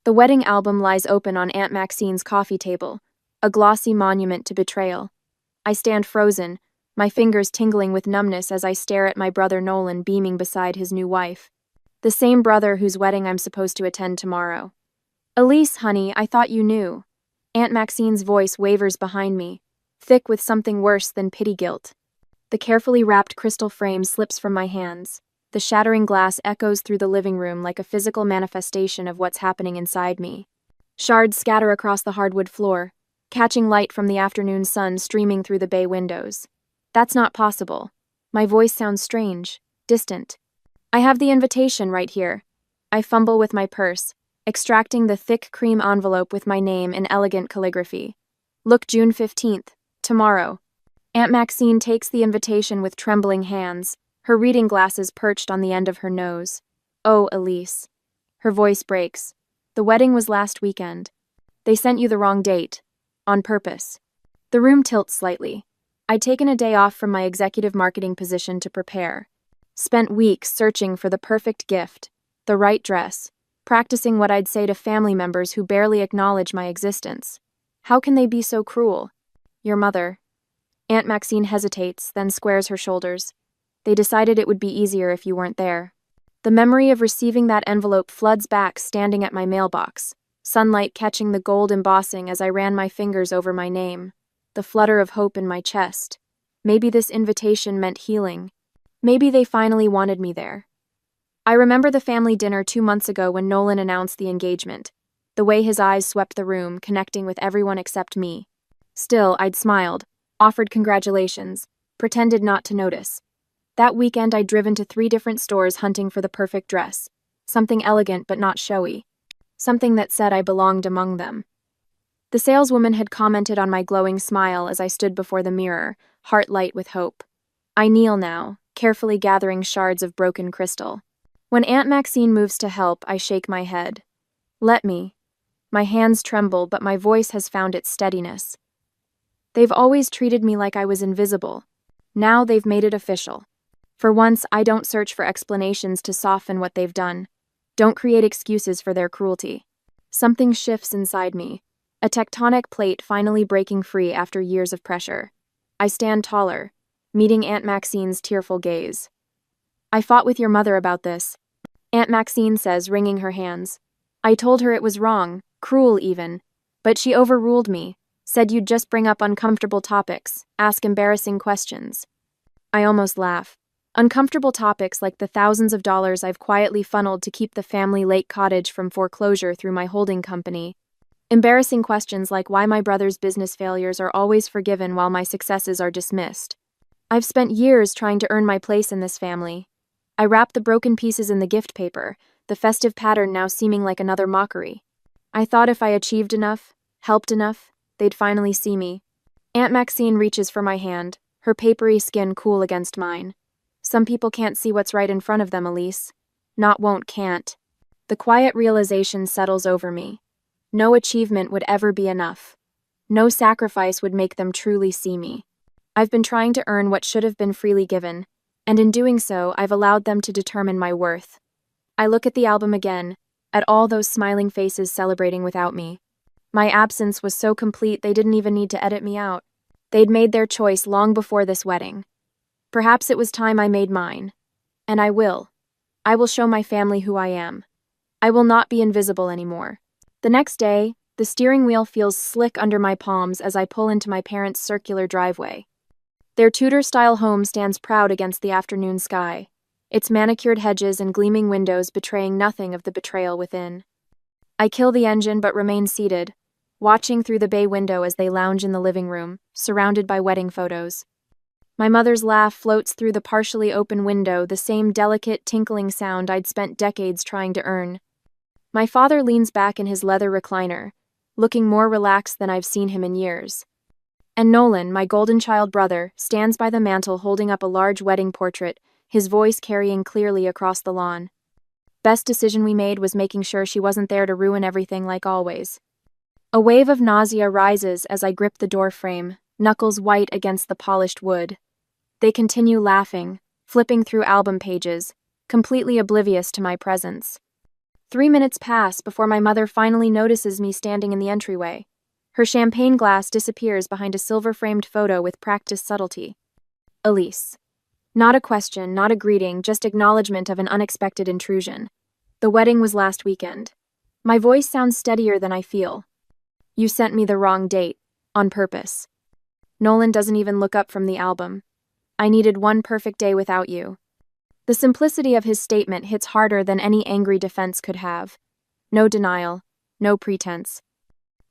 The wedding album lies open on Aunt Maxine's coffee table, a glossy monument to betrayal. I stand frozen, my fingers tingling with numbness as I stare at my brother Nolan beaming beside his new wife. The same brother whose wedding I'm supposed to attend tomorrow. "Elise, honey, I thought you knew." Aunt Maxine's voice wavers behind me, thick with something worse than pity guilt. The carefully wrapped crystal frame slips from my hands. The shattering glass echoes through the living room like a physical manifestation of what's happening inside me. Shards scatter across the hardwood floor, catching light from the afternoon sun streaming through the bay windows. That's not possible. My voice sounds strange, distant. I have the invitation right here. I fumble with my purse, extracting the thick cream envelope with my name in elegant calligraphy. Look, June 15th, tomorrow. Aunt Maxine takes the invitation with trembling hands, her reading glasses perched on the end of her nose. "Oh, Elise." Her voice breaks. "The wedding was last weekend. They sent you the wrong date. On purpose." The room tilts slightly. I'd taken a day off from my executive marketing position to prepare. Spent weeks searching for the perfect gift, the right dress, practicing what I'd say to family members who barely acknowledge my existence. How can they be so cruel? "Your mother." Aunt Maxine hesitates, then squares her shoulders. "They decided it would be easier if you weren't there." The memory of receiving that envelope floods back standing at my mailbox, sunlight catching the gold embossing as I ran my fingers over my name, the flutter of hope in my chest. Maybe this invitation meant healing. Maybe they finally wanted me there. I remember the family dinner 2 months ago when Nolan announced the engagement, the way his eyes swept the room, connecting with everyone except me. Still, I'd smiled, offered congratulations, pretended not to notice. That weekend I'd driven to 3 different stores hunting for the perfect dress, something elegant but not showy, something that said I belonged among them. The saleswoman had commented on my glowing smile as I stood before the mirror, heart light with hope. I kneel now, carefully gathering shards of broken crystal. When Aunt Maxine moves to help, I shake my head. "Let me." My hands tremble, but my voice has found its steadiness. They've always treated me like I was invisible. Now they've made it official. For once, I don't search for explanations to soften what they've done. Don't create excuses for their cruelty. Something shifts inside me, a tectonic plate finally breaking free after years of pressure. I stand taller, meeting Aunt Maxine's tearful gaze. "I fought with your mother about this," Aunt Maxine says, wringing her hands. "I told her it was wrong, cruel even, but she overruled me, said you'd just bring up uncomfortable topics, ask embarrassing questions." I almost laugh. Uncomfortable topics like the thousands of dollars I've quietly funneled to keep the family lake cottage from foreclosure through my holding company. Embarrassing questions like why my brother's business failures are always forgiven while my successes are dismissed. I've spent years trying to earn my place in this family. I wrap the broken pieces in the gift paper, the festive pattern now seeming like another mockery. I thought if I achieved enough, helped enough, they'd finally see me. Aunt Maxine reaches for my hand, her papery skin cool against mine. "Some people can't see what's right in front of them, Elise. Not won't, can't." The quiet realization settles over me. No achievement would ever be enough. No sacrifice would make them truly see me. I've been trying to earn what should have been freely given, and in doing so, I've allowed them to determine my worth. I look at the album again, at all those smiling faces celebrating without me. My absence was so complete they didn't even need to edit me out. They'd made their choice long before this wedding. Perhaps it was time I made mine. And I will. I will show my family who I am. I will not be invisible anymore. The next day, the steering wheel feels slick under my palms as I pull into my parents' circular driveway. Their Tudor-style home stands proud against the afternoon sky, its manicured hedges and gleaming windows betraying nothing of the betrayal within. I kill the engine but remain seated, watching through the bay window as they lounge in the living room, surrounded by wedding photos. My mother's laugh floats through the partially open window, the same delicate, tinkling sound I'd spent decades trying to earn. My father leans back in his leather recliner, looking more relaxed than I've seen him in years. And Nolan, my golden child brother, stands by the mantel holding up a large wedding portrait, his voice carrying clearly across the lawn. Best decision we made was making sure she wasn't there to ruin everything like always. A wave of nausea rises as I grip the door frame, knuckles white against the polished wood. They continue laughing, flipping through album pages, completely oblivious to my presence. 3 minutes pass before my mother finally notices me standing in the entryway. Her champagne glass disappears behind a silver-framed photo with practiced subtlety. Elise. Not a question, not a greeting, just acknowledgement of an unexpected intrusion. The wedding was last weekend. My voice sounds steadier than I feel. You sent me the wrong date, on purpose. Nolan doesn't even look up from the album. I needed one perfect day without you. The simplicity of his statement hits harder than any angry defense could have. No denial, no pretense.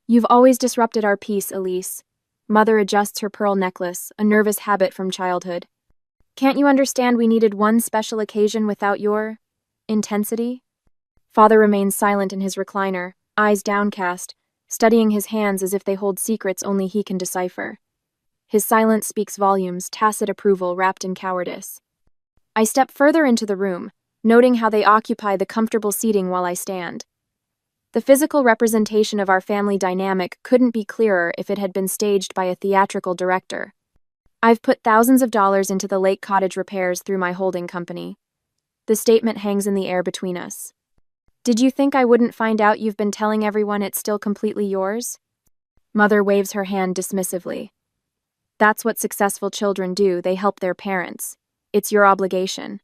You've always disrupted our peace, Elise. Mother adjusts her pearl necklace, a nervous habit from childhood. Can't you understand we needed one special occasion without your intensity? Father remains silent in his recliner, eyes downcast, studying his hands as if they hold secrets only he can decipher. His silence speaks volumes, tacit approval wrapped in cowardice. I step further into the room, noting how they occupy the comfortable seating while I stand. The physical representation of our family dynamic couldn't be clearer if it had been staged by a theatrical director. I've put thousands of dollars into the lake cottage repairs through my holding company. The statement hangs in the air between us. Did you think I wouldn't find out you've been telling everyone it's still completely yours? Mother waves her hand dismissively. That's what successful children do, they help their parents. It's your obligation.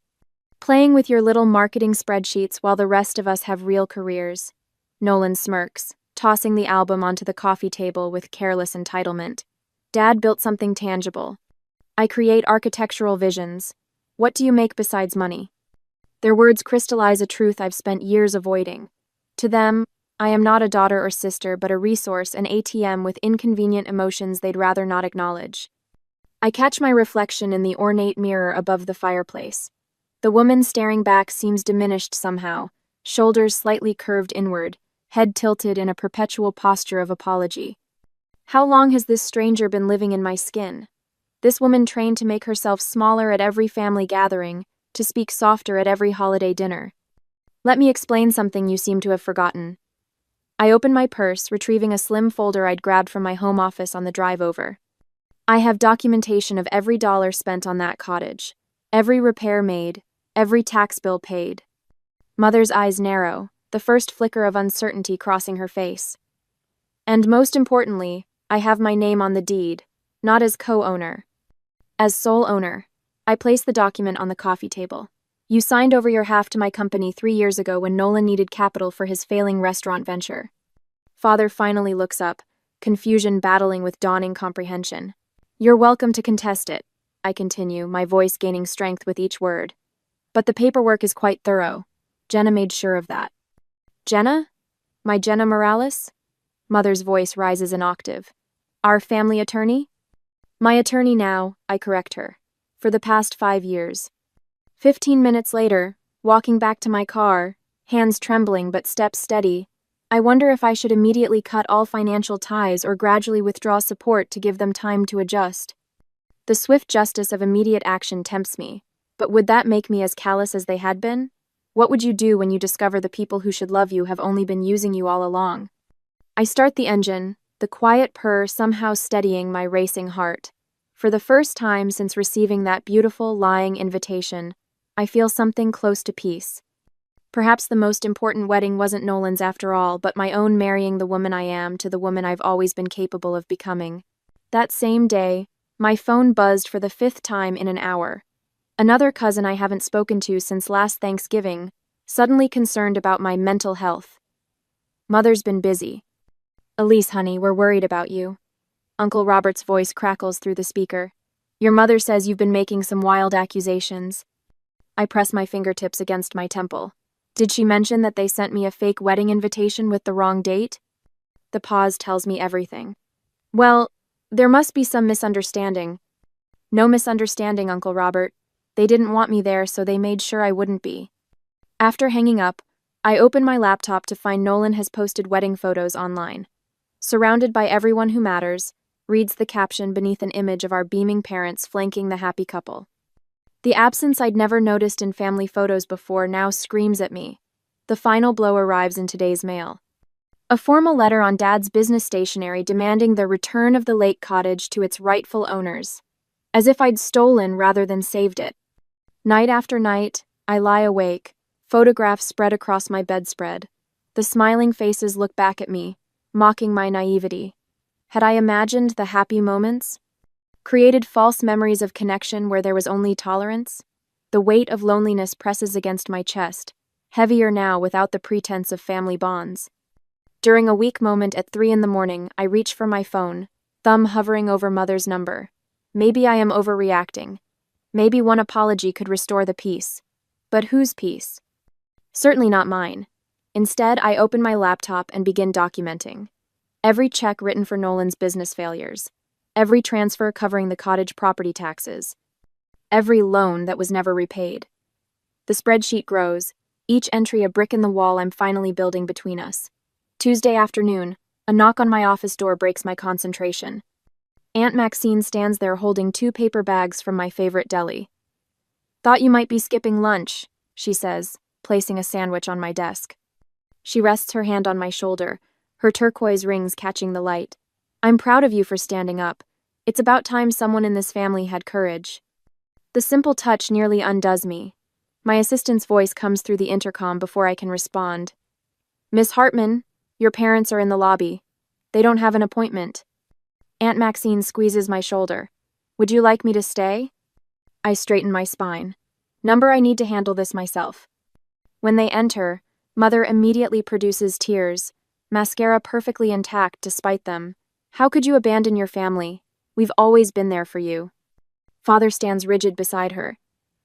Playing with your little marketing spreadsheets while the rest of us have real careers. Nolan smirks, tossing the album onto the coffee table with careless entitlement. Dad built something tangible. I create architectural visions. What do you make besides money? Their words crystallize a truth I've spent years avoiding. To them, I am not a daughter or sister, but a resource, an ATM with inconvenient emotions they'd rather not acknowledge. I catch my reflection in the ornate mirror above the fireplace. The woman staring back seems diminished somehow, shoulders slightly curved inward, head tilted in a perpetual posture of apology. How long has this stranger been living in my skin? This woman trained to make herself smaller at every family gathering, to speak softer at every holiday dinner. Let me explain something you seem to have forgotten. I open my purse, retrieving a slim folder I'd grabbed from my home office on the drive over. I have documentation of every dollar spent on that cottage, every repair made, every tax bill paid. Mother's eyes narrow, the first flicker of uncertainty crossing her face. And most importantly, I have my name on the deed, not as co-owner, as sole owner. I place the document on the coffee table. You signed over your half to my company 3 years ago when Nolan needed capital for his failing restaurant venture. Father finally looks up, confusion battling with dawning comprehension. You're welcome to contest it, I continue, my voice gaining strength with each word. But the paperwork is quite thorough. Jenna made sure of that. Jenna? My Jenna Morales? Mother's voice rises an octave. Our family attorney? My attorney now, I correct her. For the past 5 years. 15 minutes later, walking back to my car, hands trembling but steps steady, I wonder if I should immediately cut all financial ties or gradually withdraw support to give them time to adjust. The swift justice of immediate action tempts me, but would that make me as callous as they had been? What would you do when you discover the people who should love you have only been using you all along? I start the engine, the quiet purr somehow steadying my racing heart. For the first time since receiving that beautiful, lying invitation, I feel something close to peace. Perhaps the most important wedding wasn't Nolan's after all, but my own marrying the woman I am to the woman I've always been capable of becoming. That same day, my phone buzzed for the 5th time in an hour. Another cousin I haven't spoken to since last Thanksgiving, suddenly concerned about my mental health. Mother's been busy. Elise, honey, we're worried about you. Uncle Robert's voice crackles through the speaker. Your mother says you've been making some wild accusations. I press my fingertips against my temple. Did she mention that they sent me a fake wedding invitation with the wrong date? The pause tells me everything. Well, there must be some misunderstanding. No misunderstanding, Uncle Robert. They didn't want me there, so they made sure I wouldn't be. After hanging up, I open my laptop to find Nolan has posted wedding photos online. Surrounded by everyone who matters, reads the caption beneath an image of our beaming parents flanking the happy couple. The absence I'd never noticed in family photos before now screams at me. The final blow arrives in today's mail. A formal letter on Dad's business stationery demanding the return of the lake cottage to its rightful owners. As if I'd stolen rather than saved it. Night after night, I lie awake, Photographs spread across my bedspread. The smiling faces look back at me, mocking my naivety. Had I imagined the happy moments? Created false memories of connection where there was only tolerance? The weight of loneliness presses against my chest, heavier now without the pretense of family bonds. During a weak moment at 3 a.m, I reach for my phone, thumb hovering over mother's number. Maybe I am overreacting. Maybe one apology could restore the peace. But whose peace? Certainly not mine. Instead, I open my laptop and begin documenting. Every check written for Nolan's business failures. Every transfer covering the cottage property taxes. Every loan that was never repaid. The spreadsheet grows, each entry a brick in the wall I'm finally building between us. Tuesday afternoon, a knock on my office door breaks my concentration. Aunt Maxine stands there holding 2 paper bags from my favorite deli. "Thought you might be skipping lunch," she says, placing a sandwich on my desk. She rests her hand on my shoulder, her turquoise rings catching the light. "I'm proud of you for standing up. It's about time someone in this family had courage." The simple touch nearly undoes me. My assistant's voice comes through the intercom before I can respond. "Miss Hartman, your parents are in the lobby. They don't have an appointment." Aunt Maxine squeezes my shoulder. "Would you like me to stay?" I straighten my spine. "Number, I need to handle this myself." When they enter, Mother immediately produces tears, mascara perfectly intact despite them. "How could you abandon your family? We've always been there for you." Father stands rigid beside her.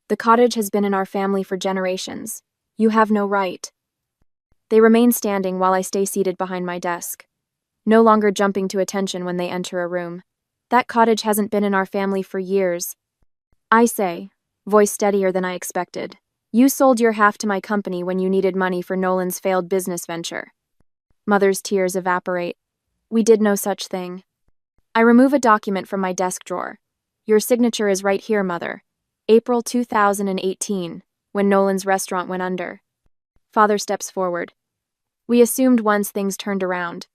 "The cottage has been in our family for generations. You have no right." They remain standing while I stay seated behind my desk, no longer jumping to attention when they enter a room. "That cottage hasn't been in our family for years." I say, voice steadier than I expected. "You sold your half to my company when you needed money for Nolan's failed business venture." Mother's tears evaporate. "We did no such thing." I remove a document from my desk drawer. "Your signature is right here, Mother. April 2018, when Nolan's restaurant went under." Father steps forward. "We assumed once things turned around."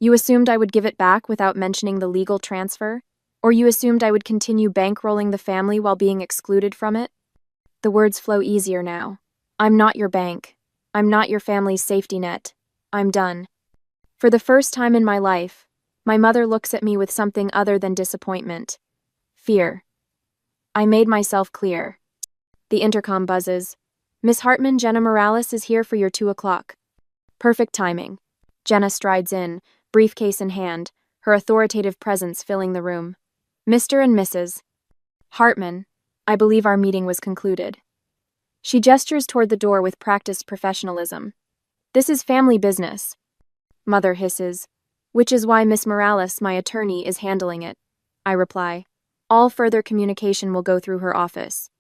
"You assumed I would give it back without mentioning the legal transfer? Or you assumed I would continue bankrolling the family while being excluded from it?" The words flow easier now. "I'm not your bank. I'm not your family's safety net. I'm done." For the first time in my life, my mother looks at me with something other than disappointment. Fear. I made myself clear. The intercom buzzes. "Miss Hartman, Jenna Morales is here for your 2 o'clock. Perfect timing. Jenna strides in, briefcase in hand, her authoritative presence filling the room. "Mr. and Mrs. Hartman, I believe our meeting was concluded." She gestures toward the door with practiced professionalism. "This is family business." Mother hisses. "Which is why Miss Morales, my attorney, is handling it." I reply. "All further communication will go through her office."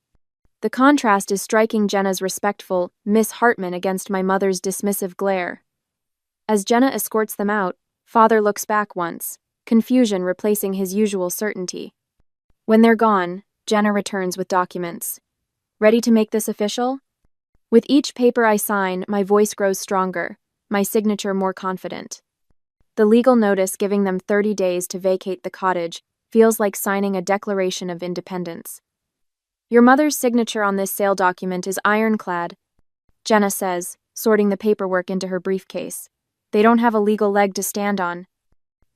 The contrast is striking. Jenna's respectful Miss Hartman against my mother's dismissive glare. As Jenna escorts them out, Father looks back once, confusion replacing his usual certainty. When they're gone, Jenna returns with documents. "Ready to make this official?" With each paper I sign, my voice grows stronger, my signature more confident. The legal notice giving them 30 days to vacate the cottage feels like signing a Declaration of Independence. "Your mother's signature on this sale document is ironclad," Jenna says, sorting the paperwork into her briefcase. "They don't have a legal leg to stand on."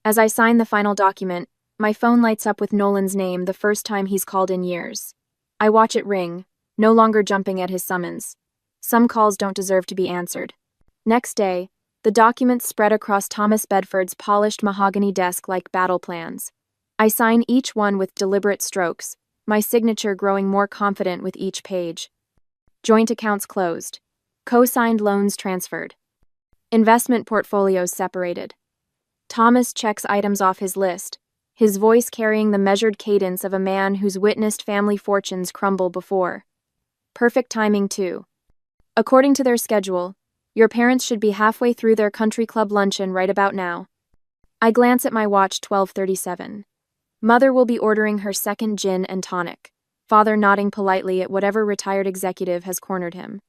As I sign the final document, my phone lights up with Nolan's name, the first time he's called in years. I watch it ring, no longer jumping at his summons. Some calls don't deserve to be answered. Next day, the documents spread across Thomas Bedford's polished mahogany desk like battle plans. I sign each one with deliberate strokes, my signature growing more confident with each page. Joint accounts closed. Co-signed loans transferred. Investment portfolios separated. Thomas checks items off his list, his voice carrying the measured cadence of a man who's witnessed family fortunes crumble before. Perfect timing, too. According to their schedule, your parents should be halfway through their country club luncheon right about now. I glance at my watch, 12:37. Mother will be ordering her second gin and tonic, Father nodding politely at whatever retired executive has cornered him.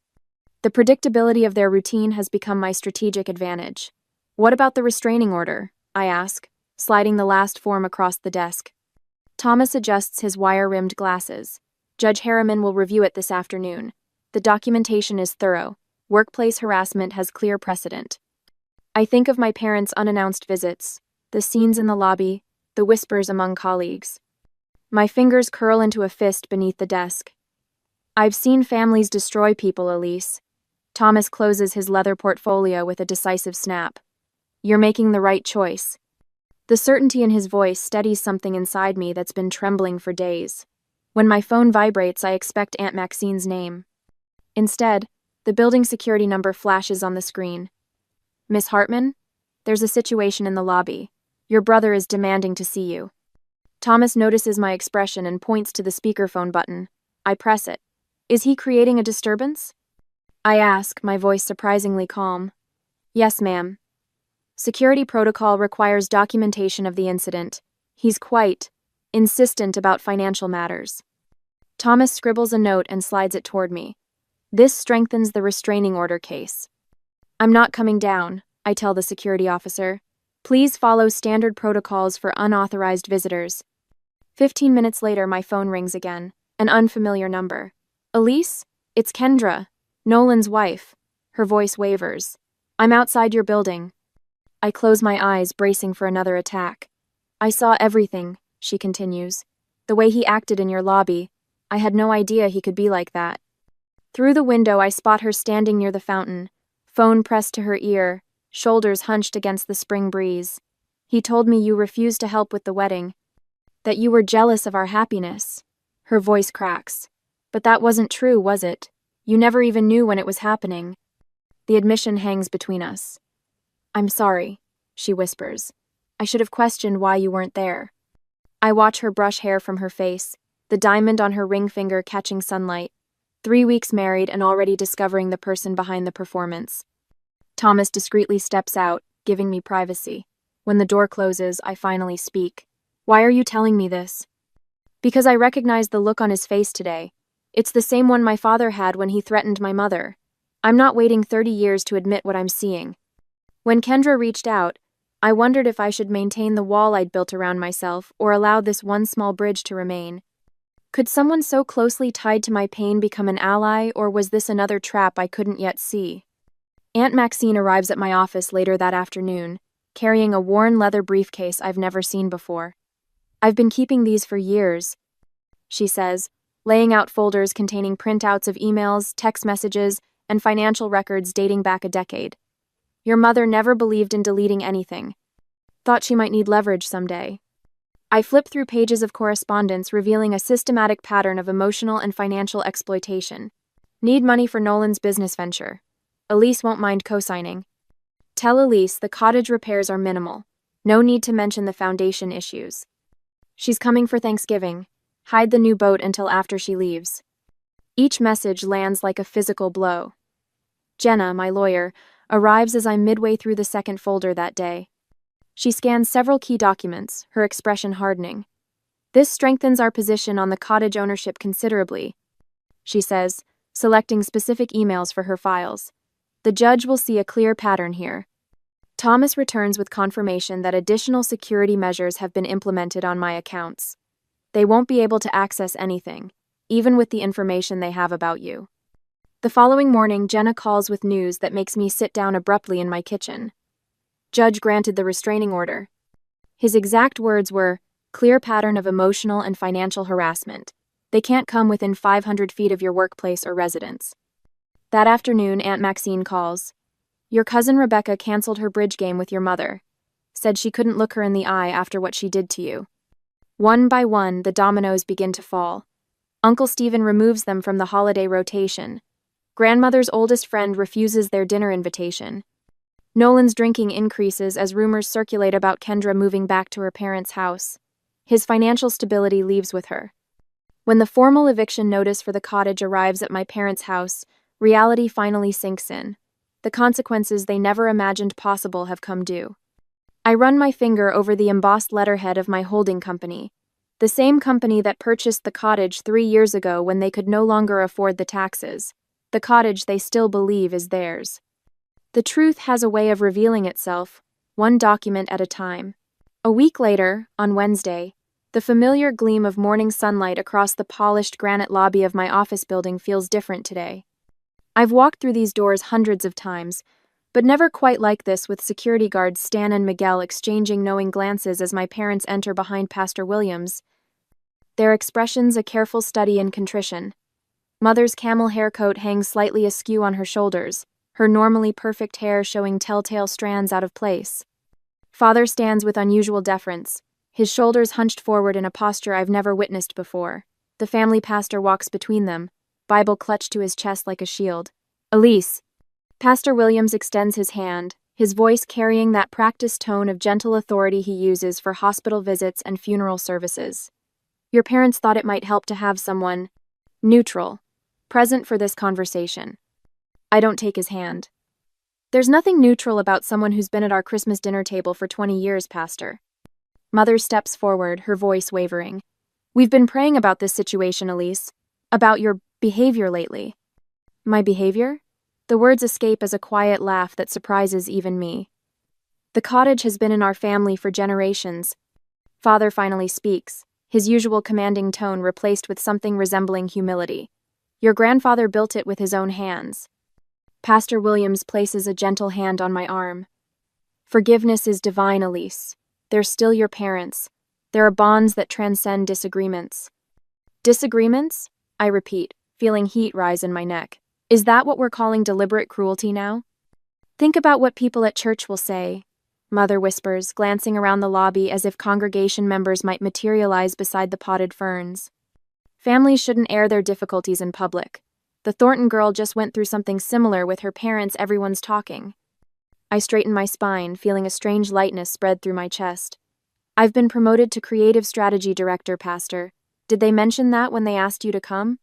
The predictability of their routine has become my strategic advantage. "What about the restraining order?" I ask, sliding the last form across the desk. Thomas adjusts his wire-rimmed glasses. "Judge Harriman will review it this afternoon. The documentation is thorough. Workplace harassment has clear precedent. I think of my parents' unannounced visits, the scenes in the lobby, the whispers among colleagues. My fingers curl into a fist beneath the desk. I've seen families destroy people, Elise. Thomas closes his leather portfolio with a decisive snap. You're making the right choice. The certainty in his voice steadies something inside me that's been trembling for days. When my phone vibrates, I expect Aunt Maxine's name. Instead, the building security number flashes on the screen. Miss Hartman? There's a situation in the lobby. Your brother is demanding to see you. Thomas notices my expression and points to the speakerphone button. I press it. Is he creating a disturbance? I ask, my voice surprisingly calm. Yes, ma'am. Security protocol requires documentation of the incident. He's quite insistent about financial matters. Thomas scribbles a note and slides it toward me. This strengthens the restraining order case. I'm not coming down, I tell the security officer. Please follow standard protocols for unauthorized visitors. 15 minutes later, my phone rings again. An unfamiliar number. Elise? It's Kendra, Nolan's wife. Her voice wavers. I'm outside your building. I close my eyes, bracing for another attack. I saw everything, she continues. The way he acted in your lobby. I had no idea he could be like that. Through the window, I spot her standing near the fountain, phone pressed to her ear, shoulders hunched against the spring breeze. He told me you refused to help with the wedding, that you were jealous of our happiness. Her voice cracks. But that wasn't true, was it? You never even knew when it was happening. The admission hangs between us. I'm sorry, she whispers. I should have questioned why you weren't there. I watch her brush hair from her face, the diamond on her ring finger catching sunlight. 3 weeks married and already discovering the person behind the performance. Thomas discreetly steps out, giving me privacy. When the door closes, I finally speak. Why are you telling me this? Because I recognize the look on his face today. It's the same one my father had when he threatened my mother. I'm not waiting 30 years to admit what I'm seeing. When Kendra reached out, I wondered if I should maintain the wall I'd built around myself or allow this one small bridge to remain. Could someone so closely tied to my pain become an ally, or was this another trap I couldn't yet see? Aunt Maxine arrives at my office later that afternoon, carrying a worn leather briefcase I've never seen before. I've been keeping these for years, she says, laying out folders containing printouts of emails, text messages, and financial records dating back a decade. Your mother never believed in deleting anything. Thought she might need leverage someday. I flip through pages of correspondence revealing a systematic pattern of emotional and financial exploitation. Need money for Nolan's business venture. Elise won't mind co-signing. Tell Elise the cottage repairs are minimal. No need to mention the foundation issues. She's coming for Thanksgiving. Hide the new boat until after she leaves. Each message lands like a physical blow. Jenna, my lawyer, arrives as I'm midway through the second folder that day. She scans several key documents, her expression hardening. This strengthens our position on the cottage ownership considerably, she says, selecting specific emails for her files. The judge will see a clear pattern here. Thomas returns with confirmation that additional security measures have been implemented on my accounts. They won't be able to access anything, even with the information they have about you. The following morning, Jenna calls with news that makes me sit down abruptly in my kitchen. Judge granted the restraining order. His exact words were, clear pattern of emotional and financial harassment. They can't come within 500 feet of your workplace or residence. That afternoon, Aunt Maxine calls. Your cousin Rebecca canceled her bridge game with your mother. Said she couldn't look her in the eye after what she did to you. One by one, the dominoes begin to fall. Uncle Stephen removes them from the holiday rotation. Grandmother's oldest friend refuses their dinner invitation. Nolan's drinking increases as rumors circulate about Kendra moving back to her parents' house. His financial stability leaves with her. When the formal eviction notice for the cottage arrives at my parents' house, reality finally sinks in. The consequences they never imagined possible have come due. I run my finger over the embossed letterhead of my holding company, the same company that purchased the cottage 3 years ago when they could no longer afford the taxes, the cottage they still believe is theirs. The truth has a way of revealing itself, one document at a time. A week later, on Wednesday, the familiar gleam of morning sunlight across the polished granite lobby of my office building feels different today. I've walked through these doors hundreds of times, but never quite like this, with security guards Stan and Miguel exchanging knowing glances as my parents enter behind Pastor Williams, their expressions a careful study in contrition. Mother's camel hair coat hangs slightly askew on her shoulders, her normally perfect hair showing telltale strands out of place. Father stands with unusual deference, his shoulders hunched forward in a posture I've never witnessed before. The family pastor walks between them, Bible clutched to his chest like a shield. Elise. Pastor Williams extends his hand, his voice carrying that practiced tone of gentle authority he uses for hospital visits and funeral services. Your parents thought it might help to have someone neutral present for this conversation. I don't take his hand. There's nothing neutral about someone who's been at our Christmas dinner table for 20 years, Pastor. Mother steps forward, her voice wavering. We've been praying about this situation, Elise. About your behavior lately. My behavior? The words escape as a quiet laugh that surprises even me. The cottage has been in our family for generations. Father finally speaks, his usual commanding tone replaced with something resembling humility. Your grandfather built it with his own hands. Pastor Williams places a gentle hand on my arm. Forgiveness is divine, Elise. They're still your parents. There are bonds that transcend disagreements. Disagreements? I repeat, feeling heat rise in my neck. Is that what we're calling deliberate cruelty now? Think about what people at church will say, Mother whispers, glancing around the lobby as if congregation members might materialize beside the potted ferns. Families shouldn't air their difficulties in public. The Thornton girl just went through something similar with her parents. Everyone's talking. I straighten my spine, feeling a strange lightness spread through my chest. I've been promoted to Creative Strategy Director, Pastor. Did they mention that when they asked you to come?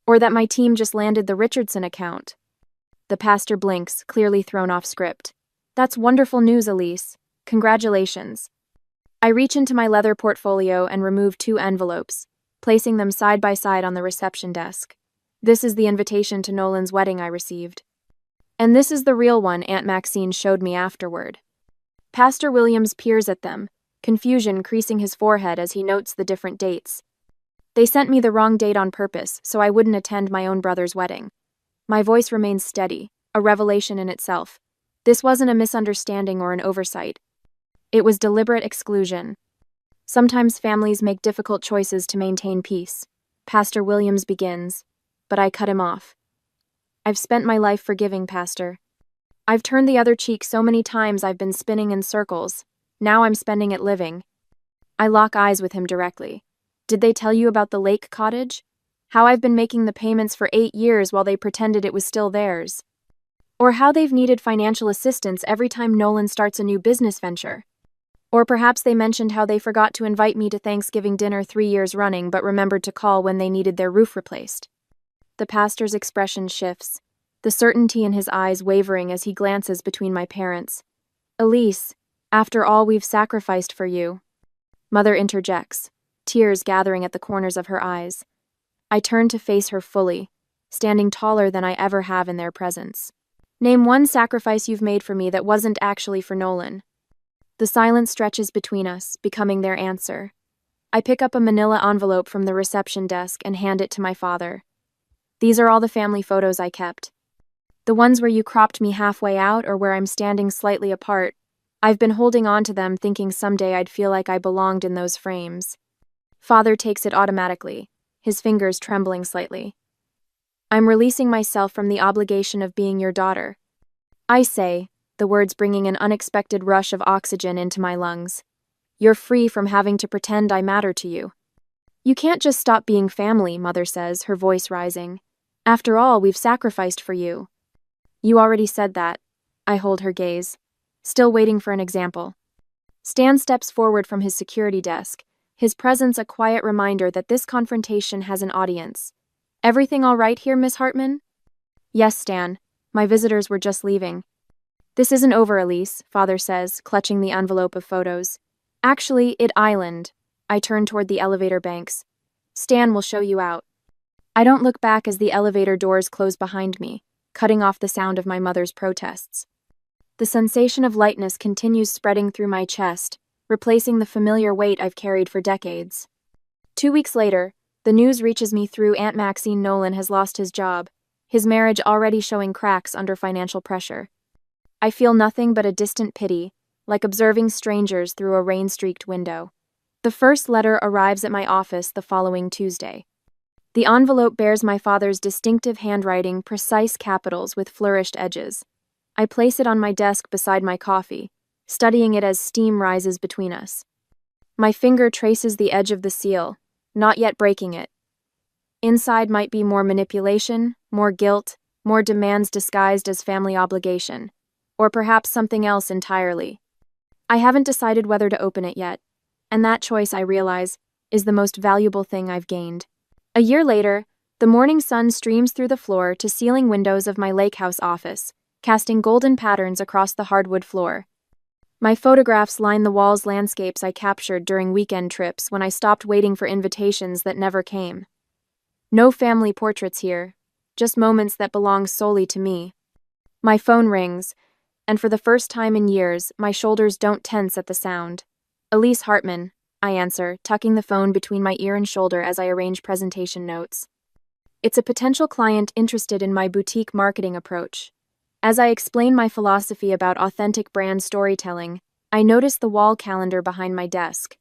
Or that my team just landed the Richardson account? The pastor blinks, clearly thrown off script. That's wonderful news, Elise. Congratulations. I reach into my leather portfolio and remove 2 envelopes, placing them side by side on the reception desk. This is the invitation to Nolan's wedding I received. And this is the real one Aunt Maxine showed me afterward. Pastor Williams peers at them, confusion creasing his forehead as he notes the different dates. They sent me the wrong date on purpose, so I wouldn't attend my own brother's wedding. My voice remains steady, a revelation in itself. This wasn't a misunderstanding or an oversight. It was deliberate exclusion. Sometimes families make difficult choices to maintain peace. Pastor Williams begins, but I cut him off. I've spent my life forgiving, Pastor. I've turned the other cheek so many times I've been spinning in circles. Now I'm spending it living. I lock eyes with him directly. Did they tell you about the lake cottage? How I've been making the payments for 8 years while they pretended it was still theirs? Or how they've needed financial assistance every time Nolan starts a new business venture? Or perhaps they mentioned how they forgot to invite me to Thanksgiving dinner 3 years running but remembered to call when they needed their roof replaced. The pastor's expression shifts, the certainty in his eyes wavering as he glances between my parents. Elise, after all we've sacrificed for you. Mother interjects, tears gathering at the corners of her eyes. I turn to face her fully, standing taller than I ever have in their presence. Name one sacrifice you've made for me that wasn't actually for Nolan. The silence stretches between us, becoming their answer. I pick up a manila envelope from the reception desk and hand it to my father. These are all the family photos I kept. The ones where you cropped me halfway out or where I'm standing slightly apart. I've been holding on to them, thinking someday I'd feel like I belonged in those frames. Father takes it automatically, his fingers trembling slightly. I'm releasing myself from the obligation of being your daughter. I say, the words bringing an unexpected rush of oxygen into my lungs. You're free from having to pretend I matter to you. You can't just stop being family, Mother says, her voice rising. After all, we've sacrificed for you. You already said that. I hold her gaze, still waiting for an example. Stan steps forward from his security desk, his presence a quiet reminder that this confrontation has an audience. Everything all right here, Miss Hartman? Yes, Stan. My visitors were just leaving. This isn't over, Elise, Father says, clutching the envelope of photos. Actually, it island. I turn toward the elevator banks. Stan will show you out. I don't look back as the elevator doors close behind me, cutting off the sound of my mother's protests. The sensation of lightness continues spreading through my chest, replacing the familiar weight I've carried for decades. 2 weeks later, the news reaches me through Aunt Maxine. Nolan has lost his job. his marriage already showing cracks under financial pressure. I feel nothing but a distant pity, like observing strangers through a rain-streaked window. The first letter arrives at my office the following Tuesday. The envelope bears my father's distinctive handwriting, precise capitals with flourished edges. I place it on my desk beside my coffee, studying it as steam rises between us. My finger traces the edge of the seal, not yet breaking it. Inside might be more manipulation, more guilt, more demands disguised as family obligation, or perhaps something else entirely. I haven't decided whether to open it yet, and that choice, I realize, is the most valuable thing I've gained. A year later, the morning sun streams through the floor to ceiling windows of my lake house office, casting golden patterns across the hardwood floor. My photographs line the walls, landscapes I captured during weekend trips when I stopped waiting for invitations that never came. No family portraits here, just moments that belong solely to me. My phone rings, and for the first time in years, my shoulders don't tense at the sound. Elise Hartman, I answer, tucking the phone between my ear and shoulder as I arrange presentation notes. It's a potential client interested in my boutique marketing approach. As I explain my philosophy about authentic brand storytelling, I notice the wall calendar behind my desk.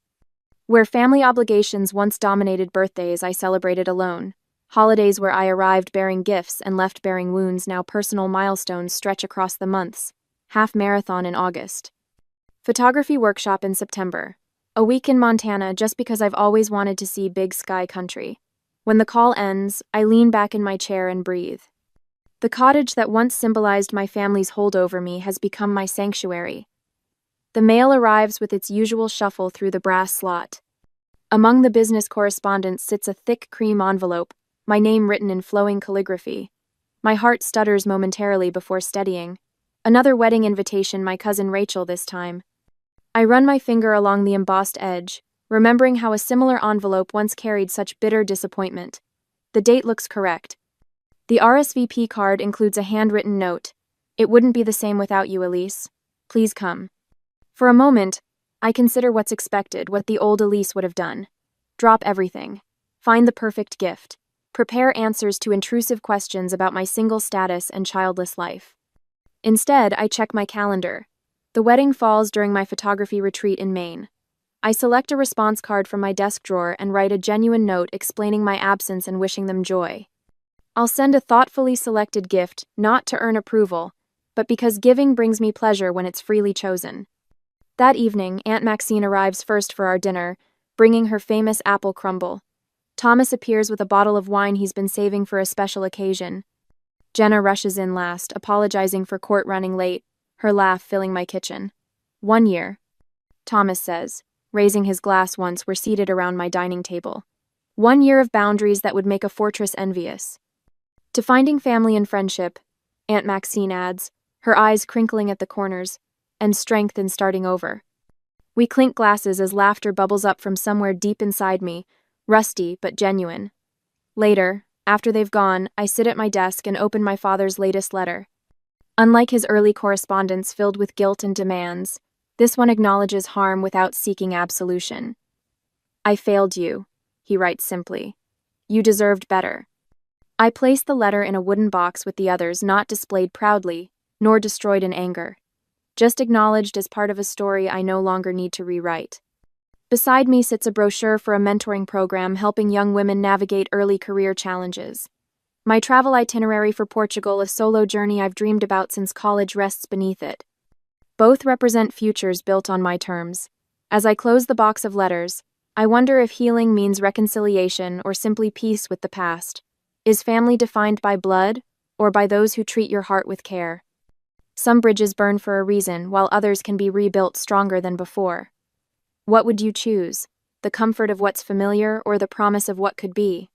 Where family obligations once dominated birthdays, I celebrated alone. Holidays where I arrived bearing gifts and left bearing wounds, now personal milestones stretch across the months. Half marathon in August. Photography workshop in September. A week in Montana just because I've always wanted to see big sky country. When the call ends, I lean back in my chair and breathe. The cottage that once symbolized my family's hold over me has become my sanctuary. The mail arrives with its usual shuffle through the brass slot. Among the business correspondence sits a thick cream envelope, my name written in flowing calligraphy. My heart stutters momentarily before steadying. Another wedding invitation, my cousin Rachel this time. I run my finger along the embossed edge, remembering how a similar envelope once carried such bitter disappointment. The date looks correct. The RSVP card includes a handwritten note. It wouldn't be the same without you, Elise. Please come. For a moment, I consider what's expected, what the old Elise would have done. Drop everything. Find the perfect gift. Prepare answers to intrusive questions about my single status and childless life. Instead, I check my calendar. The wedding falls during my photography retreat in Maine. I select a response card from my desk drawer and write a genuine note explaining my absence and wishing them joy. I'll send a thoughtfully selected gift, not to earn approval, but because giving brings me pleasure when it's freely chosen. That evening, Aunt Maxine arrives first for our dinner, bringing her famous apple crumble. Thomas appears with a bottle of wine he's been saving for a special occasion. Jenna rushes in last, apologizing for court running late, her laugh filling my kitchen. 1 year, Thomas says, raising his glass once we're seated around my dining table. 1 year of boundaries that would make a fortress envious. To finding family and friendship, Aunt Maxine adds, her eyes crinkling at the corners, and strength in starting over. We clink glasses as laughter bubbles up from somewhere deep inside me, rusty but genuine. Later, after they've gone, I sit at my desk and open my father's latest letter. Unlike his early correspondence filled with guilt and demands, this one acknowledges harm without seeking absolution. I failed you, he writes simply. You deserved better. I place the letter in a wooden box with the others, not displayed proudly, nor destroyed in anger. Just acknowledged as part of a story I no longer need to rewrite. Beside me sits a brochure for a mentoring program helping young women navigate early career challenges. My travel itinerary for Portugal, a solo journey I've dreamed about since college, rests beneath it. Both represent futures built on my terms. As I close the box of letters, I wonder if healing means reconciliation or simply peace with the past. Is family defined by blood, or by those who treat your heart with care? Some bridges burn for a reason, while others can be rebuilt stronger than before. What would you choose? The comfort of what's familiar or the promise of what could be?